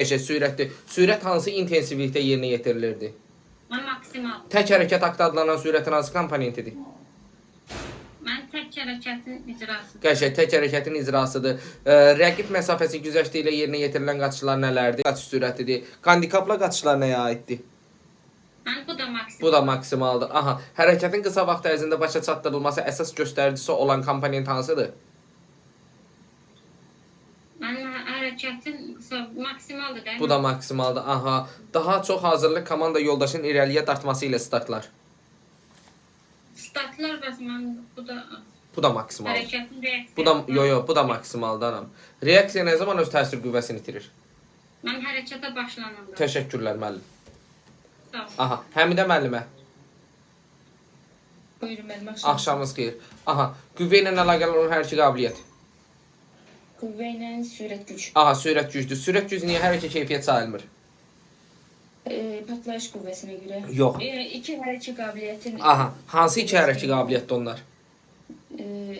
Sürətli. Sürət hansı intensivlikdə yerinə yetirilirdi? Maksimal. Tək hərəkət aktı adlanan sürətin hansı komponentidir? Mən tək hərəkətin icrasıdır. Qəşəng, tək hərəkətin icrasıdır. Rəqib məsafəsi güzəşti ilə yerinə yetirilən qaçışlar nələrdir? Qaçış sürətidir. Handikapla qaçışlar nəyə aiddir? Bu da maksimal. Bu da maksimaldır. Aha, hərəkətin qısa vaxt ərzində başa çatdırılması əsas göstəricisi olan komponent hansıdır? Hərəkətin maksimaldır da. Bu da maksimaldır. Aha, daha çox hazırlıq komanda yoldaşın irəliyə dartması ilə startlar. Startlar bəsmən Bu da maksimaldır. hərəkətin reaksiyası. Bu da maksimaldır anam. Reaksiya nə zaman öz təsir qüvvəsini itirir? Mən hərəkətə başlananda. Təşəkkürlər müəllim. Sağ ol. Aha, Həmidə müəllimə. Buyurun müəllim. Axşamınız xeyir. Aha, qüvvə ilə əlaqəli olan hərəkət qabiliyyət. Qüvvə ilə sürət güc. Aha, sürət gücdür. Sürət gücü niyə hərəkət keyfiyyət sayılmır? Partlayış qüvvəsinə görə. Yox. İki hərəkət qabiliyyətin. Aha, hansı iki hərəkət qabiliyyətdir onlar?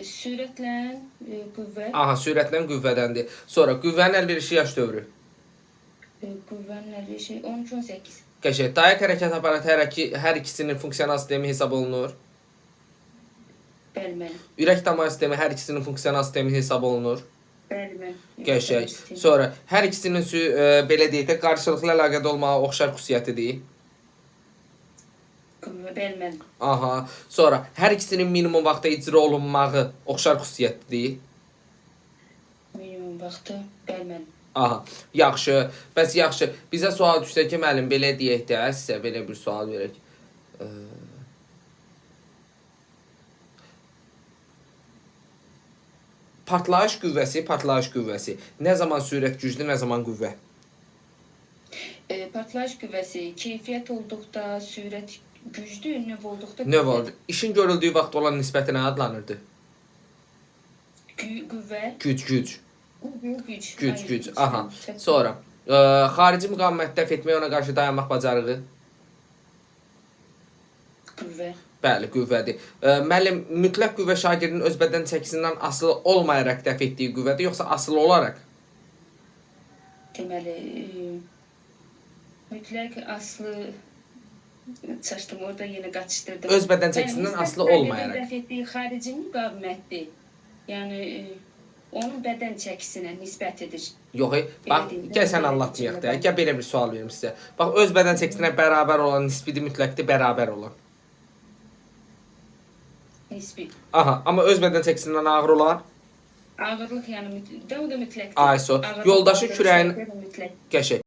Sürətlə qüvvə. Aha, sürətlə qüvvədəndir. Sonra qüvvənin əlverişli yaş dövrü. Qüvvənin əlverişli 12-18. Qəşəng. Dayaq hərəkət aparatı hər ikisinin funksional sistemi hesab olunur. Bəli müəllim. Ürək damar sistemi hər ikisinin funksional sistemi hesab olunur. Bəli müəllim. Qəşəng. Sonra hər ikisinin belə deyək də qarşılıqlı əlaqədə olmağa oxşar xüsusiyyətidir. Qüvvə bəli müəllim. Aha. Sonra hər ikisinin minimum vaxtda icra olunmağı oxşar xüsusiyyətidir. Minimum vaxtı bəli müəllim. Aha. Yaxşı. Bəs yaxşı. Bizə sual düşsə ki, müəllim belə deyək də, sizə belə bir sual verək. Partlayış qüvvəsi. Nə zaman sürət güclü, nə zaman qüvvə? Partlayış qüvvəsi keyfiyyət olduqda, sürət güclü, növ olduqda Növ oldu. İşin görüldüyü vaxt olan nisbəti nə adlanırdı? Qüvvə. Güc. Güc. Aha. Sonra xarici müqavimət dəf etmək, ona qarşı dayanmaq bacarığı. Qüvvə. Bəli, qüvvədir. Müəllim, mütləq qüvvə şagirdin öz bədən çəkisindən asılı olmayaraq dəf etdiyi qüvvədir, yoxsa asılı olaraq? Deməli, mütləq asılı çaşdım, orada yenə qaçışdırdım. Öz bədən çəkisindən asılı olmayaraq. Dəf etdiyi xarici müqavimətdir. Yəni, onun bədən çəkisinə nisbətidir. Yox, bax, gəl sən anlatmayaq da. Gəl belə bir sual verim sizə. Bax, öz bədən çəkisinə bərabər olan nisbidi mütləqdir, bərabər olan. Nisbi. Aha, amma öz bədən çəkisindən ağır olan? Ağırlıq, yəni, o da mütləqdir. Ayso, yoldaşı kürəyin... Qəşəng.